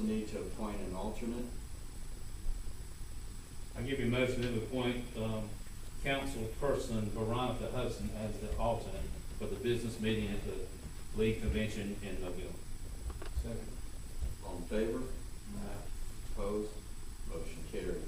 Need to appoint an alternate. I give you a motion to appoint, councilperson Veronica Hudson as the alternate for the business meeting at the league convention in Mobile. Second. All in favor? Opposed? Motion carried.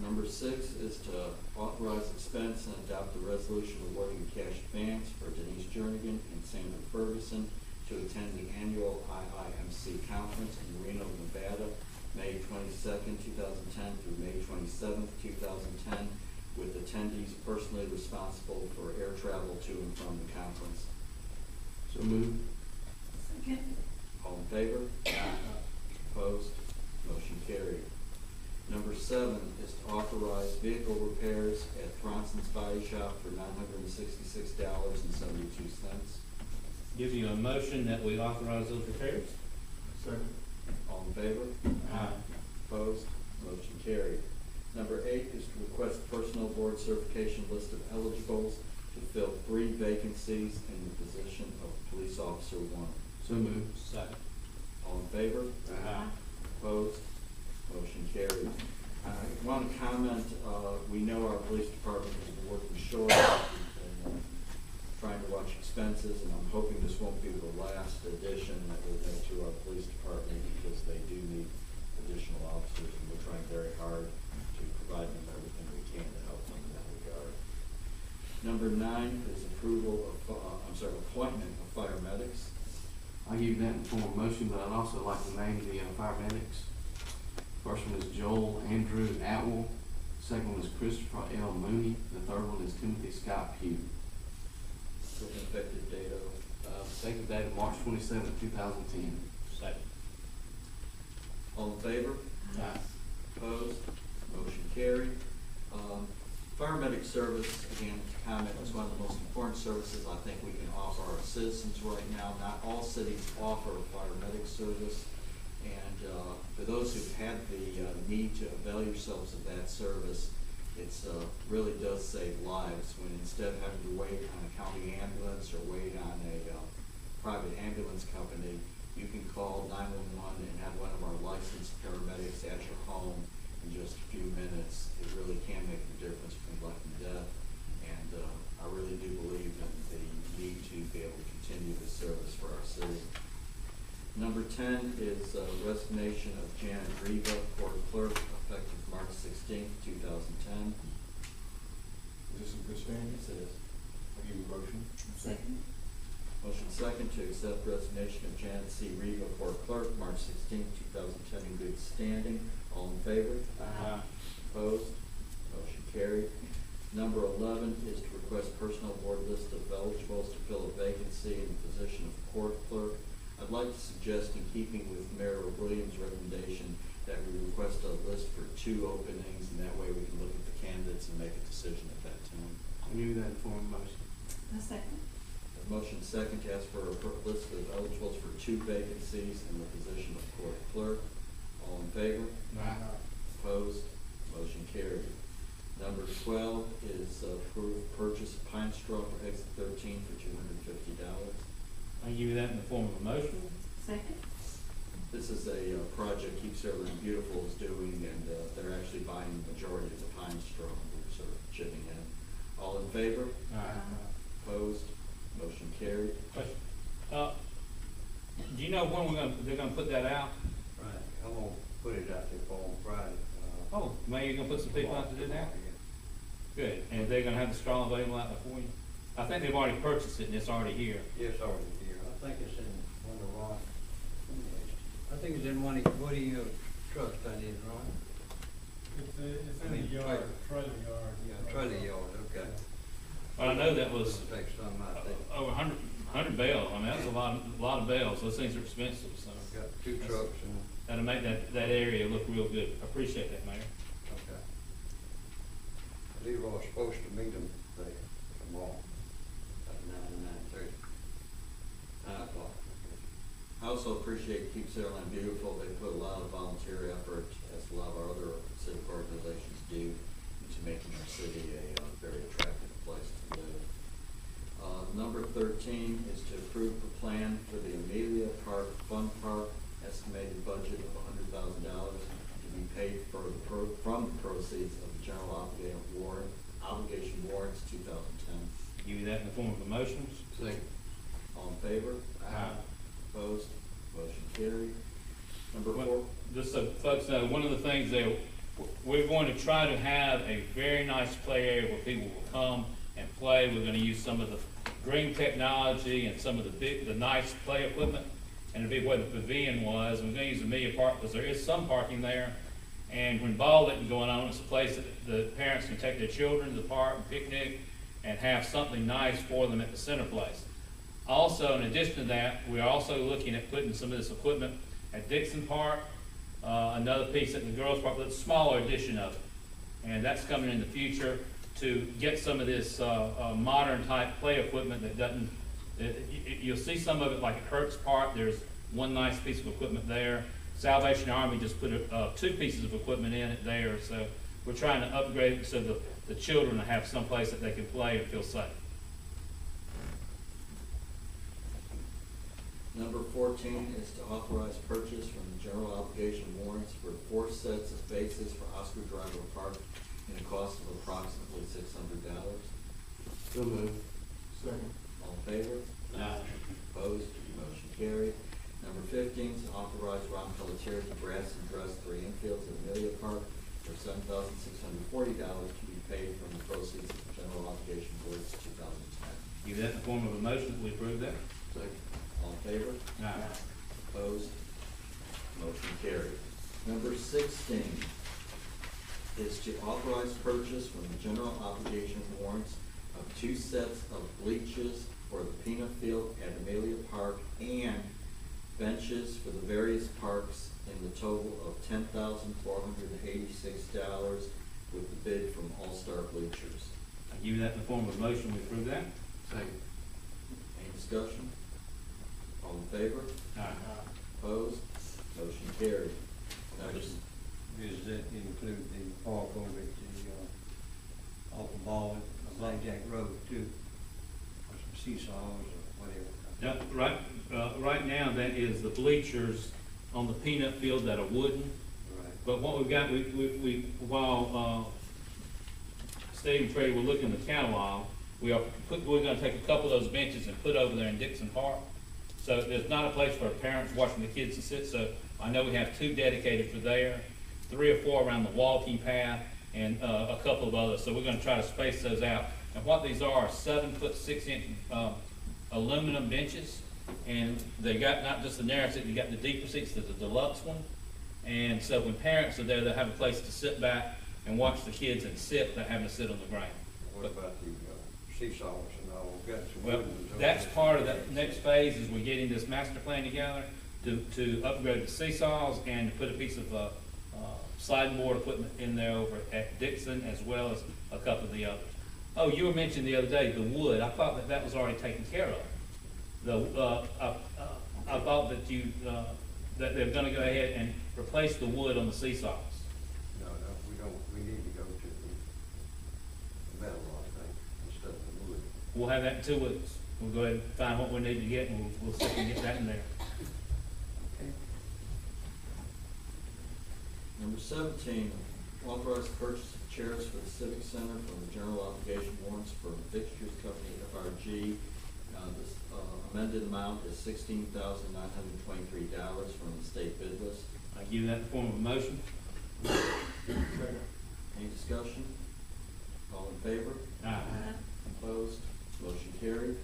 Number 6 is to authorize expense and adopt the resolution awarding cash advance for Denise Jernigan and Sandra Ferguson to attend the annual IIMC conference in Reno, Nevada, May 22nd, 2010 through May 27th, 2010, with attendees personally responsible for air travel to and from the conference. So moved. Second. All in favor? Opposed? Motion carried. Number 7 is to authorize vehicle repairs at Bronson's Body Shop for $966.72. Give you a motion that we authorize those repairs. Second. All in favor? Opposed? Motion carried. Number 8 is to request personnel board certification list of eligibles to fill 3 vacancies in the position of police officer 1. So moved. Second. All in favor? Opposed? Motion carried. I want to comment, we know our police department has been working short and trying to watch expenses, and I'm hoping this won't be the last addition that we'll make to our police department, because they do need additional officers, and we're trying very hard to provide them everything we can to help them in that regard. Number 9 is approval of, appointment of fire medics. I'll give you that in form of motion, but I'd also like to name the paramedics. First one is Joel Andrew Atwell. Second one is Christopher L. Mooney. The third one is Timothy Scott Pugh. With an effective date of, Effective date of March 27, 2010. Second. all in favor? Aye. Opposed? Motion carried. Paramedic service, again, to comment, is one of the most important services I think we can offer our citizens right now. Not all cities offer paramedic service, and for those who've had the need to avail yourselves of that service, it's really does save lives, when instead of having to wait on a county ambulance or wait on a private ambulance company, you can call 911 and have one of our licensed paramedics at your home in just a few minutes. It really can make the difference between life and death, and I really do believe in the need to be able to continue this service for our city. Number 10 is resignation of Janet Riva, court clerk, effective March 16th, 2010. Is this in good standing? Yes, it is. I'll give you a motion. Second. Motion second to accept resignation of Janet C. Riva, court clerk, March 16th, 2010, in good standing. All in favor? Opposed? Motion carried. Number 11 is to request personnel board list of eligibles to fill a vacancy in the position of court clerk. I'd like to suggest, in keeping with Mayor Williams' recommendation, that we request a list for 2 openings, and that way we can look at the candidates and make a decision at that time. I'll give you that in form of motion. A second. A motion second to ask for a list of eligibles for 2 vacancies in the position of court clerk. All in favor? Opposed? Motion carried. Number 12 is approved purchase of pine straw for exit 13 for $250. I give you that in the form of a motion. Second. This is a project Keep Saraland Beautiful is doing, and they're actually buying the majority of the pine straw. We're sort of chipping in. All in favor? Opposed? Motion carried. Question. Do you know when they're gonna put that out? Right, I'm gonna put it out there for on Friday. Oh, maybe you're gonna put some people out to do that? Good. And they're gonna have the straw available out there for you? I think they've already purchased it and it's already here. Yes, already here. I think it's in one of Ron. I think it's in one of your trucks, I need, Ron. It's in the yard, trailer yard. Yeah, trailer yard, okay. But I know that was Take some out there. over 100 bales. I mean, that's a lot of bales. Those things are expensive, so. Got 2 trucks and, That'll make that area look real good. I appreciate that, Mayor. okay. Leroy's supposed to meet them there tomorrow at 9:30. 9 o'clock. I also appreciate Keep Saraland Beautiful. They put a lot of volunteer effort, as a lot of our other civic organizations do, into making our city a very attractive place to live. Number 13 is to approve the plan for the Amelia Park Fun Park, estimated budget proceeds of the general obligation warrants 2010. Give you that in the form of a motion. Second. All in favor? Aye. Opposed? Motion carried. Number Well, 4. just so folks know, one of the things that we're going to try to have a very nice play area where people will come and play. We're gonna use some of the green technology and some of the nice play equipment, and it'll be where the pavilion was. And we're gonna use Amelia Park because there is some parking there. And when ball isn't going on, it's a place that the parents can take their children to the park and picnic and have something nice for them at the center place. Also, in addition to that, we're also looking at putting some of this equipment at Dixon Park, another piece at the girls' park, but a smaller edition of it. And that's coming in the future to get some of this modern type play equipment that doesn't, you'll see some of it like at Hertz Park. There's one nice piece of equipment there. Salvation Army just put 2 pieces of equipment in it there. So we're trying to upgrade it so the children have some place that they can play and feel safe. Number 14 is to authorize purchase from the general obligation warrants for 4 sets of bases for Oscar Driver Park in a cost of approximately $600. So moved. Second. All in favor? Aye. Opposed? Motion carried. Number 15 is to authorize Ron Pelletier to grass and dress 3 infields at Amelia Park for $7,640 to be paid from the proceeds of the general obligation boards 2010. Give that in the form of a motion, we approve that. Second. All in favor? Aye. Opposed? Motion carried. Number 16 is to authorize purchase from the general obligation warrants of 2 sets of bleachers for the peanut field at Amelia Park and benches for the various parks in the total of $10,486 with the bid from All Star Bleachers. I give you that in the form of a motion, we approve that. Second. Any discussion? All in favor? Aye. Opposed? Motion carried. Number Does that include the park over at the, off the ball at Blackjack Road too? Or some seesaws or whatever? No, right now, that is the bleachers on the peanut field that are wooden. Right. But what we've got, while Steve and Trey were looking at the catalog, we're gonna take a couple of those benches and put over there in Dixon Park. So there's not a place for parents watching the kids to sit, so I know we have 2 dedicated for there, 3 or 4 around the walking path, and a couple of others. So we're gonna try to space those out. And what these are 7-foot 6-inch aluminum benches, and they got not just the narrow seat, they got the deeper seats, there's a deluxe one. And so when parents are there, they'll have a place to sit back and watch the kids and sit, without having to sit on the ground. What about the seesaws and all? Got some Well, wooden ones over that's there. part of the next phase, is we're getting this master plan together to upgrade the seesaws and to put a piece of sliding board equipment in there over at Dixon, as well as a couple of the others. Oh, you were mentioning the other day, the wood. I thought that was already taken care of. I thought that that they're gonna go ahead and replace the wood on the seesaws. No, we don't, we need to go to the metal, I think, instead of the wood. We'll have that in 2 weeks. We'll go ahead and find what we need to get, and we'll see if we can get that in there. Number 17, authorize purchase of chairs for the Civic Center from the general obligation warrants for Fixtures Company, FRG. This amended amount is $16,923 from the state bid list. I give that in the form of a motion. Any discussion? All in favor? Aye. Opposed? Motion carried.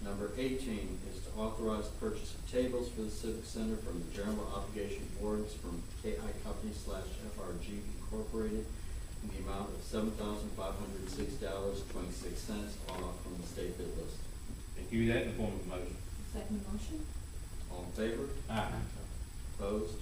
Number 18 is to authorize purchase of tables for the Civic Center from the general obligation warrants from KI Company /FRG Incorporated in the amount of $7,506.26, off from the state bid list. I give you that in the form of a motion. Second motion? All in favor? Aye. Opposed?